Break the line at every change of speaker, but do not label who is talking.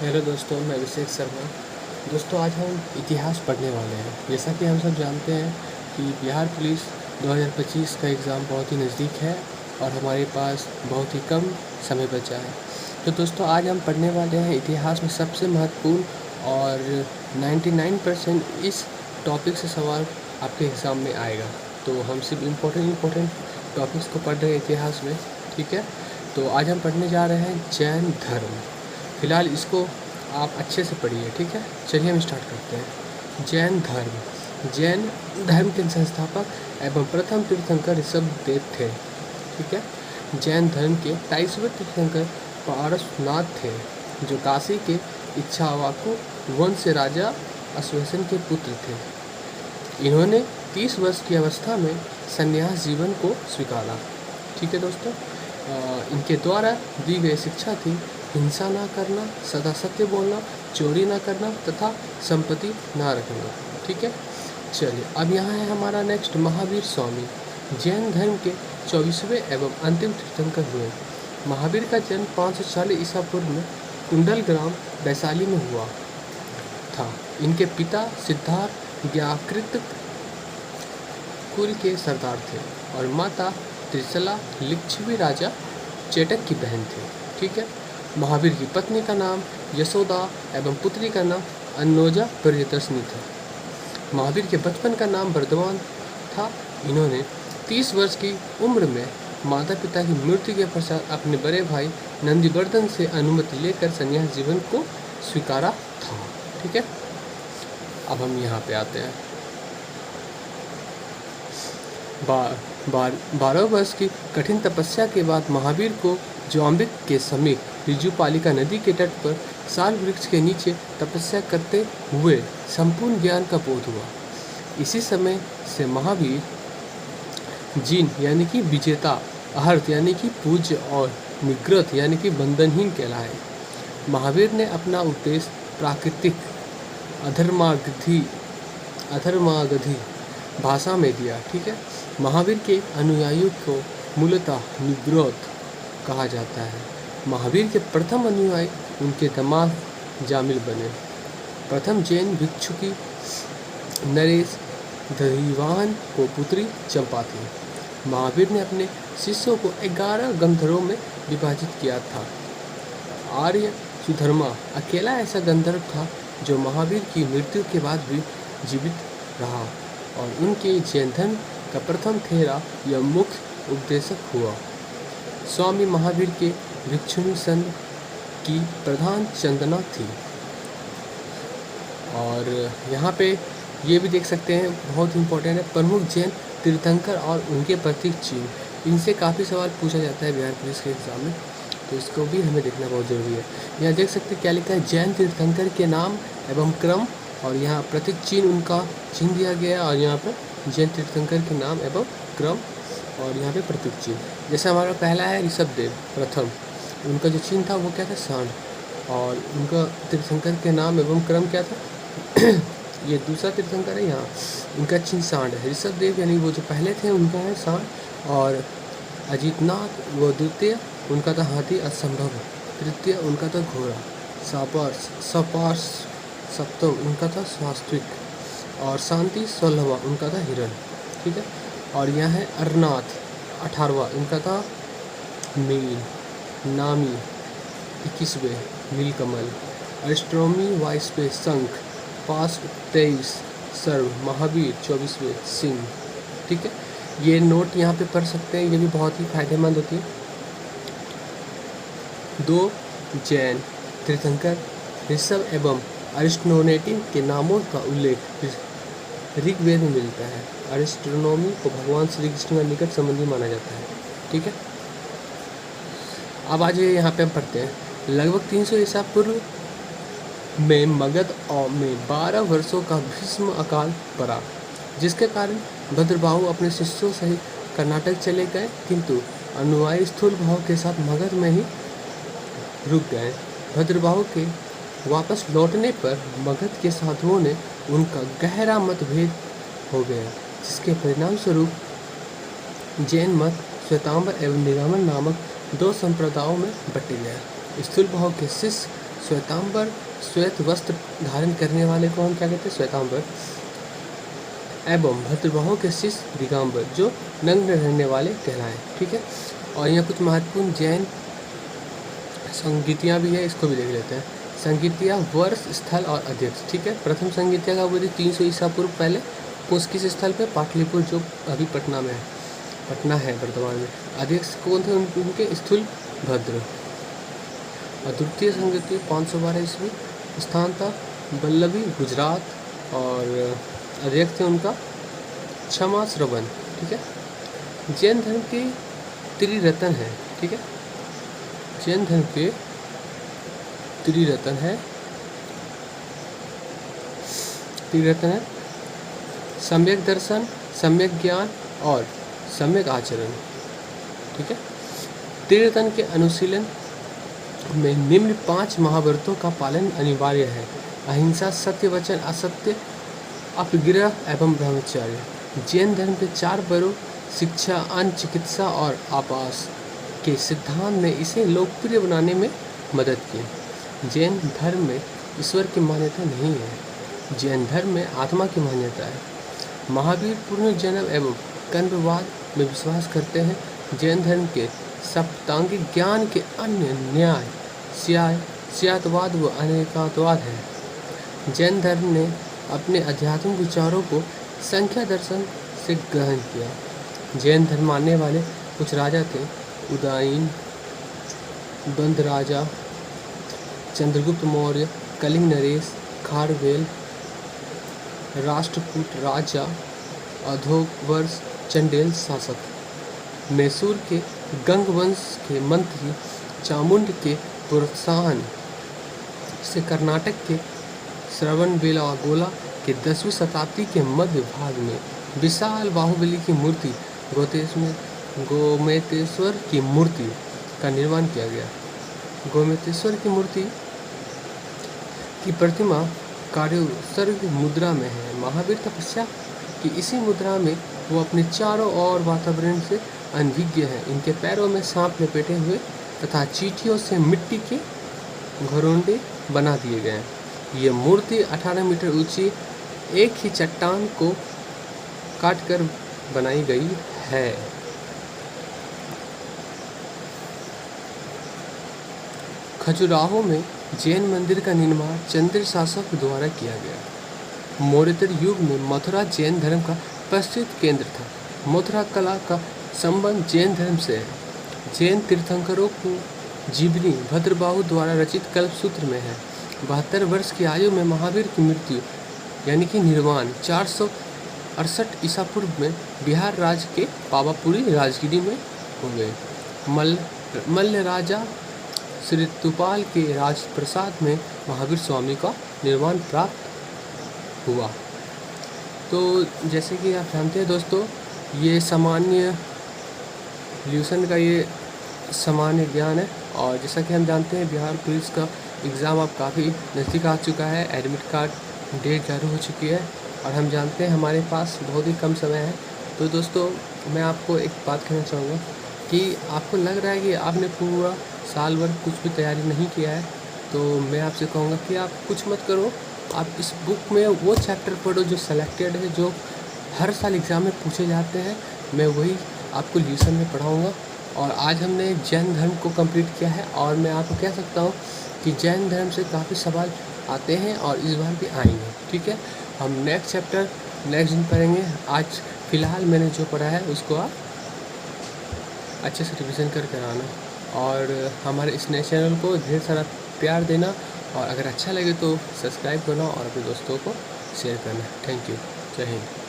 Hello दोस्तों, मैं अभिषेक शर्मा। दोस्तों, आज हम इतिहास पढ़ने वाले हैं। जैसा कि हम सब जानते हैं कि बिहार पुलिस 2025 का एग्ज़ाम बहुत ही नज़दीक है और हमारे पास बहुत ही कम समय बचा है। तो दोस्तों, आज हम पढ़ने वाले हैं इतिहास में सबसे महत्वपूर्ण और 99% इस टॉपिक से सवाल आपके एग्ज़ाम में आएगा। तो हम सिर्फ इम्पोर्टेंट टॉपिक्स को पढ़ रहे हैं इतिहास में, ठीक है। तो आज हम पढ़ने जा रहे हैं जैन धर्म। फिलहाल इसको आप अच्छे से पढ़िए, ठीक है। चलिए हम स्टार्ट करते हैं। जैन धर्म के संस्थापक एवं प्रथम तीर्थंकर ऋषभदेव थे, ठीक है। जैन धर्म के 23वें तीर्थंकर पारसनाथ थे, जो काशी के इक्ष्वाकु वंश से राजा अश्वसेन के पुत्र थे। इन्होंने 30 वर्ष की अवस्था में संन्यास जीवन को स्वीकारा, ठीक है दोस्तों। इनके द्वारा दी गई शिक्षा थी हिंसा ना करना, सदा सत्य बोलना, चोरी ना करना तथा संपत्ति ना रखना, ठीक है। चलिए, अब यहाँ है हमारा नेक्स्ट महावीर स्वामी। जैन धर्म के 24वें एवं अंतिम तीर्थंकर हुए। महावीर का जन्म 540 ईसा पूर्व में कुंडल ग्राम वैशाली में हुआ था। इनके पिता सिद्धार्थ व्याकृत कुल के सरदार थे और माता त्रिशला लिच्छवी राजा चेटक की बहन थी, ठीक है। महावीर की पत्नी का नाम यशोदा एवं पुत्री का नाम अन्नोजा प्रियदर्शनी था। महावीर के बचपन का नाम वर्धमान था। इन्होंने 30 वर्ष की उम्र में माता पिता की मृत्यु के पश्चात अपने बड़े भाई नंदीवर्धन से अनुमति लेकर संन्यास जीवन को स्वीकारा था, ठीक है। अब हम यहाँ पे आते हैं। 12 वर्ष की कठिन तपस्या के बाद महावीर को जौम्बिक के समीप ऋजुपालिका नदी के तट पर साल वृक्ष के नीचे तपस्या करते हुए संपूर्ण ज्ञान का बोध हुआ। इसी समय से महावीर जिन यानी कि विजेता, अहर्त यानी कि पूज्य और निग्रत यानी कि बंधनहीन कहलाए। महावीर ने अपना उपदेश प्राकृतिक अधर्मागधी भाषा में दिया, ठीक है। महावीर के अनुयायियों को मूलतः निग्रोध कहा जाता है। महावीर के प्रथम अनुयायी उनके दामाद जामिल बने। प्रथम जैन भिक्षु की नरेश दधिवाहन को पुत्री चंपा थी। महावीर ने अपने शिष्यों को 11 गंधर्वों में विभाजित किया था। आर्य सुधर्मा अकेला ऐसा गंधर्व था जो महावीर की मृत्यु के बाद भी जीवित रहा और उनके जैन धर्म का प्रथम थेरा या मुख्य उपदेशक हुआ। स्वामी महावीर के भिक्षुणी संघ की प्रधान चंदना थी। और यहाँ पे ये भी देख सकते हैं, बहुत इंपॉर्टेंट है, प्रमुख जैन तीर्थंकर और उनके प्रतीक चिन्ह। इनसे काफ़ी सवाल पूछा जाता है बिहार पुलिस के एग्जाम में, तो इसको भी हमें देखना बहुत ज़रूरी है। यहाँ देख सकते हैं क्या लिखा है, जैन तीर्थंकर के नाम एवं क्रम, और यहाँ प्रतीक चिन्ह उनका चिन्ह दिया गया है। और यहाँ पर जैन तीर्थंकर के नाम एवं क्रम और यहाँ पे प्रतीक चिन्ह। जैसे हमारा पहला है ऋषभदेव प्रथम, उनका जो चिन्ह था वो क्या था, सांड, और उनका तीर्थंकर के नाम एवं क्रम क्या था ये दूसरा तीर्थंकर है, यहाँ उनका चिन्ह सांड है। ऋषभदेव यानी वो जो पहले थे उनका है सांड, और अजितनाथ वो द्वितीय, उनका था हाथी, असंभव तृतीय, उनका था घोड़ा, सपार्स सप्तम, उनका था स्वास्तिक, और शांति 16वां, उनका था हिरण, ठीक है। और यहाँ है अरनाथ 18वां, इनका था मीन, नामी 21वें, नीलकमल, अष्टमी 22वें, शंख, पास 23, सर्व, महावीर 24वें, सिंह, ठीक है। ये नोट यहाँ पे पढ़ सकते हैं, ये भी बहुत ही फायदेमंद होती है। 2 जैन तीर्थंकर ऋषभ एवं अरिस्टोनेटी के नामों का उल्लेख ऋग्वेद में मिलता है। अरिस्टोनोमी को भगवान श्री कृष्ण का निकट संबंधी माना जाता है, ठीक है। अब आज यहाँ पे हम पढ़ते हैं। लगभग 300 ईसा पूर्व में मगध में 12 वर्षों का भीष्म अकाल पड़ा, जिसके कारण भद्रबाहु अपने शिष्यों सहित कर्नाटक चले गए, किंतु अनुयायी स्थूल भाव के साथ मगध में ही रुक गए। भद्रबाहु के वापस लौटने पर मगध के साधुओं ने उनका गहरा मतभेद हो गया, जिसके परिणाम स्वरूप जैन मत श्वेतांबर एवं निरामन नामक 2 संप्रदायों में बट गया। स्थूल भाव के शिष्य श्वेतांबर श्वेत वस्त्र धारण करने वाले को हम क्या कहते हैं, श्वेतांबर। एवं भद्रबाहु के शिष्य दिगंबर, जो नग्न रहने वाले कहलाए। ठीक है, और यहाँ कुछ महत्वपूर्ण जैन संगीतियाँ भी है, इसको भी देख लेते हैं। संगीतियाँ वर्ष, स्थल और अध्यक्ष। ठीक है, प्रथम संगीतिया का वही 300 ईसा पूर्व पहले किस स्थल पे, पाटलिपुत्र, जो अभी पटना में है, पटना है वर्तमान में। अध्यक्ष कौन थे उनके, स्थूल भद्र। और द्वितीय संगीति 512 ईस्वी, स्थान था बल्लभी, गुजरात, और अध्यक्ष थे उनका क्षमा श्रवण। ठीक है, जैन धर्म के त्रिरत्न है। ठीक है, जैन धर्म के त्रिरत्न है, सम्यक दर्शन, सम्यक ज्ञान और सम्यक आचरण। ठीक है, त्रिरत्न के अनुशीलन में निम्न 5 महाव्रतों का पालन अनिवार्य है: अहिंसा, सत्य वचन, असत्य, अपग्रह एवं ब्रह्मचर्य। जैन धर्म के 4 बड़ों शिक्षा, अन्न, चिकित्सा और आवास के सिद्धांत ने इसे लोकप्रिय बनाने में मदद की। जैन धर्म में ईश्वर की मान्यता नहीं है, जैन धर्म में आत्मा की मान्यता है। महावीर पुनर्जन्म एवं कर्मवाद में विश्वास करते हैं। जैन धर्म के सप्तांगिक ज्ञान के अन्य न्याय स्यातवाद व अनेकातवाद है। जैन धर्म ने अपने आध्यात्मिक विचारों को संख्या दर्शन से ग्रहण किया। जैन धर्म मानने वाले कुछ राजा थे: उदयन, बंद राजा, चंद्रगुप्त मौर्य, कलिंग नरेश, खारवेल, राष्ट्रकूट राजा, अधोवर्ष, चंडेल शासक। मैसूर के गंग वंश के मंत्री चामुंड के प्रोत्साहन से कर्नाटक के श्रवणबेलगोला के 10वीं शताब्दी के मध्य भाग में विशाल बाहुबली की मूर्ति गोमतेश्वर की मूर्ति का निर्माण किया गया। गोमतेश्वर की मूर्ति की प्रतिमा कार्योत्सर्ग मुद्रा में है। महावीर तपस्या की इसी मुद्रा में वो अपने चारों ओर वातावरण से अनभिज्ञ है। इनके पैरों में सांप लपेटे हुए तथा चींटियों से मिट्टी के घरोंडे बना दिए गए हैं। ये मूर्ति 18 मीटर ऊंची एक ही चट्टान को काटकर बनाई गई है। खजुराहो में जैन मंदिर का निर्माण चंद्र शासक द्वारा किया गया। मौर्योत्तर युग में मथुरा जैन धर्म का प्रसिद्ध केंद्र था। मथुरा कला का संबंध जैन धर्म से है। जैन तीर्थंकरों को जीवनी भद्रबाहु द्वारा रचित कल्पसूत्र में है। 72 वर्ष की आयु में महावीर की मृत्यु यानी कि निर्वाण 468 ईसा पूर्व में बिहार राज्य के पावापुरी राजगिरी में हो गए। मल्ल राजा श्री तुपाल के राजप्रसाद में महावीर स्वामी का निर्वाण प्राप्त हुआ। तो जैसे कि आप जानते हैं दोस्तों, ये सामान्य ल्यूसन का ये सामान्य ज्ञान है। और जैसा कि हम जानते हैं बिहार पुलिस का एग्ज़ाम अब काफ़ी नज़दीक आ चुका है। एडमिट कार्ड डेट जारी हो चुकी है और हम जानते हैं हमारे पास बहुत ही कम समय है। तो दोस्तों मैं आपको एक बात कहना चाहूँगा कि आपको लग रहा है कि आपने पूरा साल भर कुछ भी तैयारी नहीं किया है, तो मैं आपसे कहूँगा कि आप कुछ मत करो। आप इस बुक में वो चैप्टर पढ़ो जो सेलेक्टेड है, जो हर साल एग्ज़ाम में पूछे जाते हैं। मैं वही आपको ल्यूसन में पढ़ाऊँगा। और आज हमने जैन धर्म को कंप्लीट किया है और मैं आपको कह सकता हूँ कि जैन धर्म से काफ़ी सवाल आते हैं और इस बार भी आएंगे। ठीक है, हम नेक्स्ट चैप्टर नेक्स्ट दिन पढ़ेंगे। आज फ़िलहाल मैंने जो पढ़ा है उसको आप अच्छे से रिवीजन करके आना और हमारे इस नए चैनल को ढेर सारा प्यार देना और अगर अच्छा लगे तो सब्सक्राइब करना और अपने दोस्तों को शेयर करना। Thank you. जय हिंद।